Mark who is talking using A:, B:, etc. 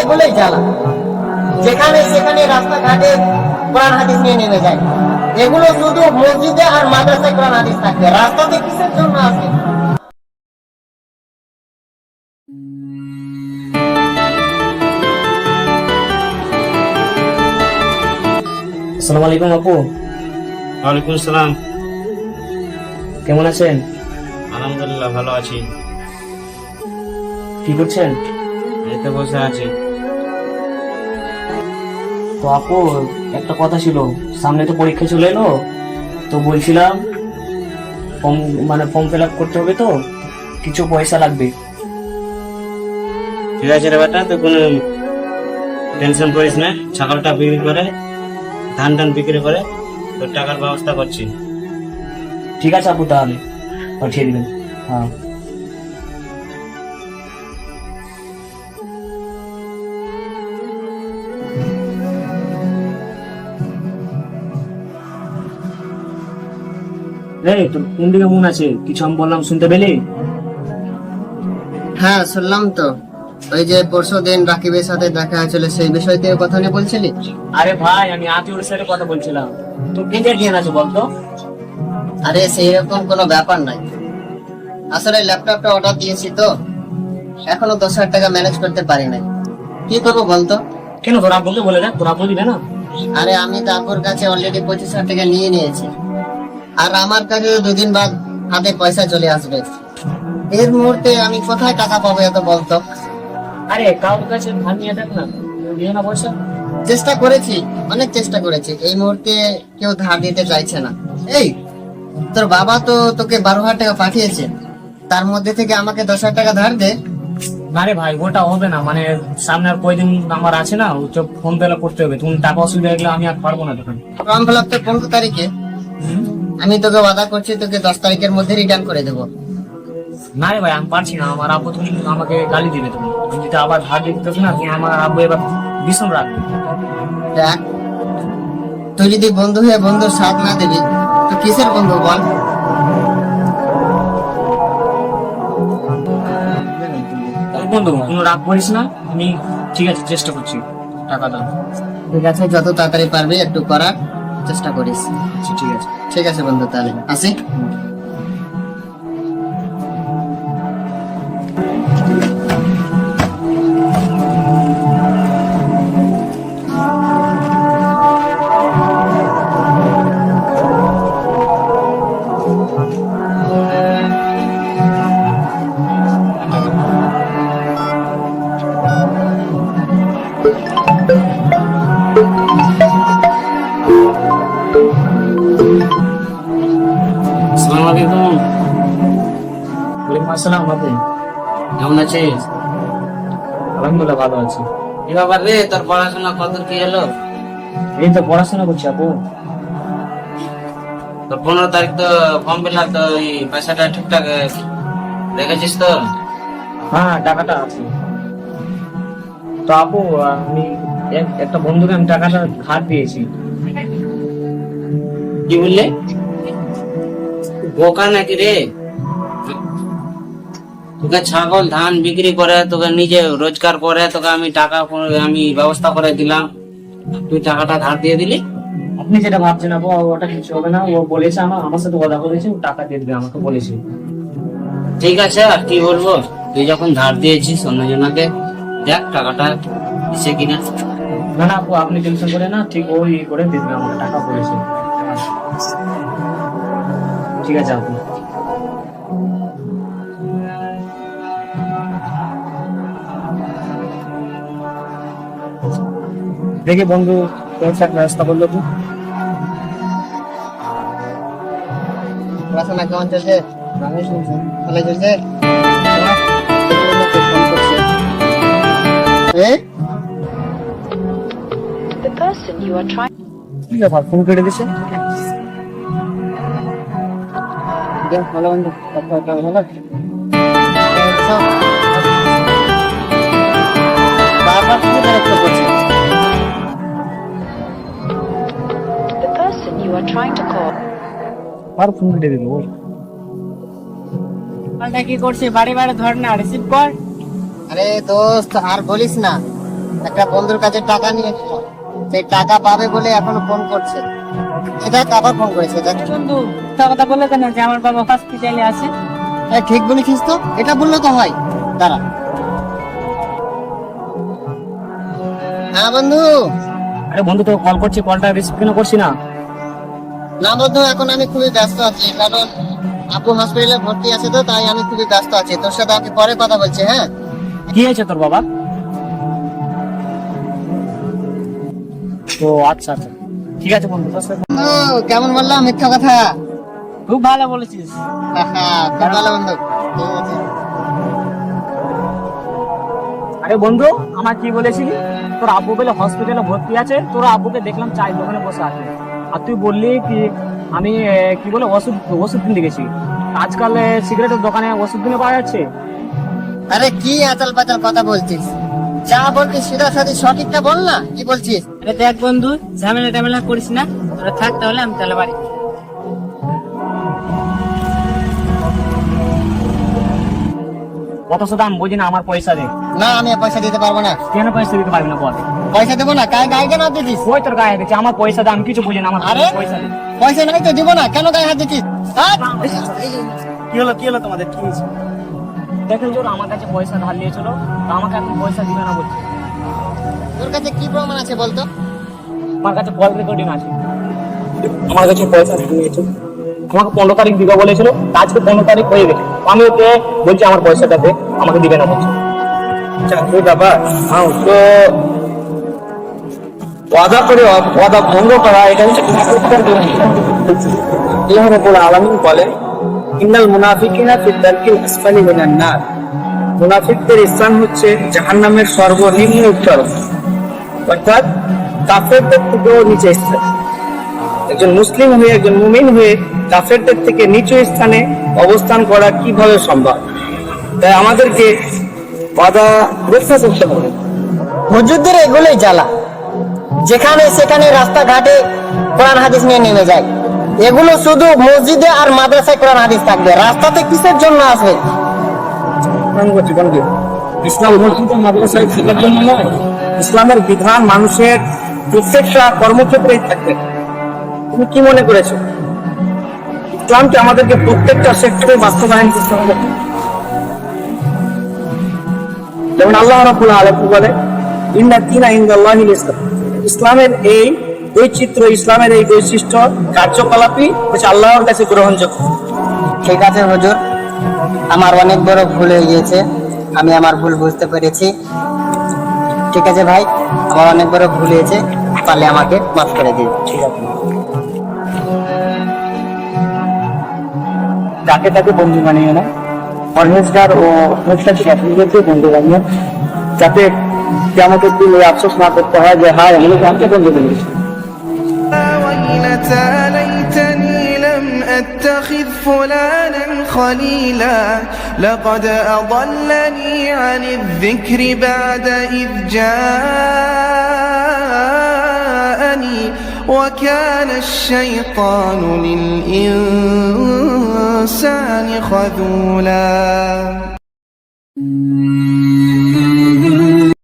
A: এগুলোই জ্বালা, যেখানে সেখানে রাস্তাঘাটে কোরআন হাদিস নিয়ে নেমে যায়। এগুলো শুধু মসজিদে আর মাদ্রাসায় কোরআন হাদিস থাকবে, রাস্তাতে কিসের জন্য আছে?
B: আসসালামু আলাইকুম আপু।
C: ওয়ালাইকুম সালাম।
B: কেমন আছেন?
C: আলহামদুলিল্লাহ ভালো আছি।
B: কি করছেন?
C: এই তো বসে আছি।
B: তো আপু, একটা কথা ছিল, সামনে তো পরীক্ষা চলে এলো, তো বলছিলাম ফর্ম ফিল আপ করতে হবে, তো কিছু পয়সা লাগবে।
C: ঠিক আছে রে বেটা, তো কোনো টেনশন করিস না। ছাগলটা বিক্রি করে, ধান টান বিক্রি করে তোর টাকার ব্যবস্থা করছি।
B: ঠিক আছে আপু, তাহলে পাঠিয়ে দিবেন। হ্যাঁ, এই তোর কোন দিকে মন আছে? কিছু আমি বললাম শুনতে পেলি?
A: হ্যাঁ শুনলাম তো, ওই যে পরশু দিন রাকিবের সাথে দেখা হয়েছিল, সেই বিষয়তে কথা নিয়ে বলছিলি?
B: আরে ভাই, আমি আতিউর সাথে কথা বলছিলাম। তোর কি জ্ঞান আছে বলতো?
A: আরে সেই রকম কোনো ব্যাপার নাই, আসলে ল্যাপটপটা অর্ডার দিয়েছি তো, এখনো 10,000 টাকা ম্যানেজ করতে পারি নাই। কি করবো বলতো?
B: কেন, তোর আব্বুকে বলে দেখ, তোর আব্বু দিবে না?
A: আরে আমি তো আব্বুর কাছে অলরেডি 25,000 টাকা নিয়ে নিয়েছি, আর আমার কাছে 2 দিন বাদ হাতে পয়সা চলে আসবে। এর মুহূর্তে আমি কোথায় টাকা পাবো এত বলতো?
B: আরে কারোর কাছে ধার নিয়ে দেখ না, দিয়ে না পয়সা।
A: চেষ্টা করেছি, অনেক চেষ্টা করেছি, এই মুহূর্তে কেউ ধার দিতে চাইছে না। এই তোর বাবা তো তোকে 12,000 টাকা পাঠিয়েছে, তার মধ্যে থেকে আমাকে 10,000 টাকা ধার দে।
B: না রে ভাই, ওটা হবে না, সামনে আর কয়দিন আমার আছে না, ওটা ফর্ম ফিল আপ করতে হবে। তুমি টাকা অসুবিধা হলে আমি আর পারবো না তখন।
A: ফর্ম ফিল আপ তো 15 তারিখে, আমি তোকে ওয়াদা করছি তোকে 10 তারিখের মধ্যে রিটার্ন করে দেবো।
B: না রে ভাই, আমি পারছি না, আমার আব্বু তুমি আমাকে গালি দিবে। তুমি যদি আবার ধার দিতে না, তুমি আমার আব্বু এবার ভীষণ রাখবে।
A: দেখ, তুই যদি বন্ধু হয়ে বন্ধুর সাথ না দিবি তো কিসের বন্ধু বল?
B: বন্ধু, কোনো রাগ করিস না, আমি ঠিক আছে চেষ্টা করছি টাকা দাও।
A: ঠিক আছে, যত তাড়াতাড়ি পারবি একটু করার চেষ্টা করিস।
B: ঠিক আছে।
A: ঠিক আছে বন্ধু, তাহলে আসি।
C: আসসালামু আলাইকুম।
B: ওয়ালাইকুম আসসালাম বাবু।
C: কেমন আছিস?
B: আলহামদুলিল্লাহ ভালো আছি।
C: কি ব্যাপার রে, তোর পড়াশোনা কত কি হলো?
B: এই তো পড়াশোনা করছি আপু।
C: তোর 15 তারিখ তো ফর্ম ফিল আপ, তো এই পয়সাটা ঠিকঠাক রেখেছিস তো?
B: হ্যাঁ, টাকাটা আছে তো আপু। আমি একটা বন্ধুকে আমি টাকাটা ধার দিয়েছি।
C: কি বললে? বোকা নাকি রে? তোকে ছাগল ধান বিক্রি করে, তোকে নিজে রোজগার করে, তোকে আমি টাকা আমি ব্যবস্থা করে দিলাম, তুই টাকাটা ধার দিয়ে দিলি?
B: আপনি যেটা ভাবছেন আপু, ওটা কিছু হবে না। ও বলেছে, আমার সাথে কথা বলেছে, ও টাকা দিয়ে দেবে আমাকে বলেছে।
C: ঠিক আছে, আর কি বলবো, তুই যখন ধার দিয়েছিস অন্যজনকে, দেখ টাকাটা এসে কিনা।
B: না না আপু, আপনি টেনশন করে না, ঠিক ওই করে দিয়ে দেবে আমাকে টাকা বলেছে। ঠিক আছে আপু। দেখি বন্ধু, কোন একটা ব্যবস্থা করলো তো।
A: পড়াশোনা কেমন চলছে? ভালো চলছে।
D: The person you are trying
B: কি ব্যাপার, ফোন কেটে দিছে?
A: ভালো বন্ধু, ভালো। বারবার কি বিরক্ত করছে?
D: the person you are trying to call
B: আর ফোন কেটে দিল।
E: সকালটা কি করছে, বাড়ি বাড়ি ধর না, রিসিভ কর।
A: আরে দোস্ত আর বলিস না, একটা বন্ধুর কাছে টাকা নিয়ে সেই টাকা পাবে বলে এখনো ফোন করছে। এটা আবার ফোন করেছে দেখ।
E: বন্ধু মিথ্যা কথা বলে কেন যে আমার বাবা হসপিটালে আছে?
A: ঠিক বলেছিস তো, এটা বললে তো হয়। দাঁড়া। হ্যাঁ বন্ধু।
B: আরে বন্ধু, তো কল করছি, কলটা রিসিভ কেন করছি না?
A: না বন্ধু, এখন আমি খুবই ব্যস্ত আছি, কারণ আপু হসপিটালে ভর্তি আছে, তো তাই আমি খুবই ব্যস্ত আছি। তোর সাথে আমি পরে কথা বলছি। হ্যাঁ,
B: কি হয়েছে তোর বাবা? ও আচ্ছা আচ্ছা, ঠিক আছে বন্ধু, তোর সাথে-
A: ও, কেমন বললাম মিথ্যা কথা?
E: খুব ভালো বলেছিস।
A: খুব ভালো বন্ধু। ঠিক আছে।
B: আরে বন্ধু, আমার কি বলেছিলি? তোর আব্বু বলে হসপিটালে ভর্তি আছে, তোর আব্বুকে দেখলাম চায়ের দোকানে বসে আছে, আর তুই বললি কি আমি কি বলে ওষুধ ওষুধ কিনতে গেছি। আজকাল সিগারেটের দোকানে ওষুধ কিনে পাওয়া যাচ্ছে।
A: আরে কি আচাল পাচাল কথা বলছিস? যা বলছিস সেটা সাথে সঠিকটা বল না, কি বলছিস?
E: আরে দেখ বন্ধু, ঝামেলা টামেলা করিস না, তোরা থাক তাহলে, আমি তাহলে বাড়ি।
B: কত দাম বুঝি না, আমার পয়সা দে।
A: না, আমি পয়সা দিতে পারবো না।
B: কেন পয়সা দিতে পারবি না বল?
A: পয়সা দেবো না, গায়ে কেন হাত দিচ্ছিস?
B: ওই তোর গায়ে দিচ্ছে, আমার পয়সা দে, আমি কিছু বুঝি না, আমার
A: আরে
B: পয়সা দে।
A: পয়সা নাই তো দিব না, কেন গায়ে হাত দিচ্ছিস? হাত!
C: কি হলো তোমাদের, কি হয়েছে?
B: দেখেন জোর আমার কাছে পয়সা ধার নিয়েছিল, তো আমাকে এখন পয়সা দিবে না বলছে।
A: তোর কাছে কি প্রমাণ আছে বলতো?
B: আমার কাছে কল রেকর্ডিং আছে। আমার কাছে পয়সা নিয়েছে, আমাকে 15 তারিখ দিবে বলেছিল, আজকে 15 তারিখ হয়ে গেছে, আমি ওকে বলছি আমার পয়সাটা দে, আমাকে দিবে না বলছে।
C: চাকরি ব্যাপার। হ্যাঁ, তো ওয়াদা করে ওয়াদা ভঙ্গ করা, এটা হচ্ছে আল্লাহ রাব্বুল আলামিন বলেন, ইন্নাল মুনাফিকিনা ফি দারকিল আসফালি মিনান নার। মুনাফিকদের স্থান হচ্ছে জাহান্নামের সর্বনিম্ন স্তর, অর্থাৎ কাফেরদের থেকেও নিচে স্থান। একজন মুসলিম হয়ে, একজন মুমিন হয়ে কাফেরদের থেকে নিচু স্থানে অবস্থান করা কিভাবে সম্ভব? তাই আমাদেরকে ওয়াদা রক্ষা করতে হবে।
A: হুজুরদের এগুলোই জ্বালা, যেখানে সেখানে রাস্তাঘাটে কোরআন হাদিস নিয়ে নেমে যায়। এগুলো শুধু মসজিদে আর মাদ্রাসায় কোরআন হাদিস থাকবে, রাস্তাতে কিসের জন্য আসবে?
C: ইসলাম মসজিদে মাদ্রাসায় শেখার জন্য নয়, ইসলামের বিধান মানুষের প্রত্যেকটা কর্মক্ষেত্রেই থাকবে। তুমি কি মনে করেছো ইসলামকে আমাদেরকে প্রত্যেকটা সেক্টরে বাস্তবায়ন করতে হবে? যেমন আল্লাহ রাব্বুল আলামিন বলে, ইন্না দীনা ইনদাল্লাহিল ইসলাম। ইসলামের এই বৈচিত্র্য, ইসলামের এই বৈশিষ্ট্য কার্যকলাপই হচ্ছে আল্লাহর কাছে গ্রহণযোগ্য।
A: ঠিক আছে হুজুর, আমার অনেক বড় ভুল হয়ে গিয়েছে, আমি আমার ভুল বুঝতে পেরেছি। ঠিক আছে ভাই, আমার অনেক বড় ভুল হয়েছে, পারলে আমাকে মাফ করে দিন।
C: ঠিক আছে, যাকে তাকে বন্ধু বানিয়ে না, পরহেজগার ও মুত্তাকি ব্যক্তিদেরকে বন্ধু বানিয়ে, যাতে কিয়ামতের দিনে আফসোস না করতে হয় যে হায় আমি কাকে বন্ধু বানিয়েছি।
F: ويلتى ليتني لم أتخذ فلانا خليلا لقد أضلني عن الذكر بعد إذ جاءني وكان الشيطان للإنسان خذولا.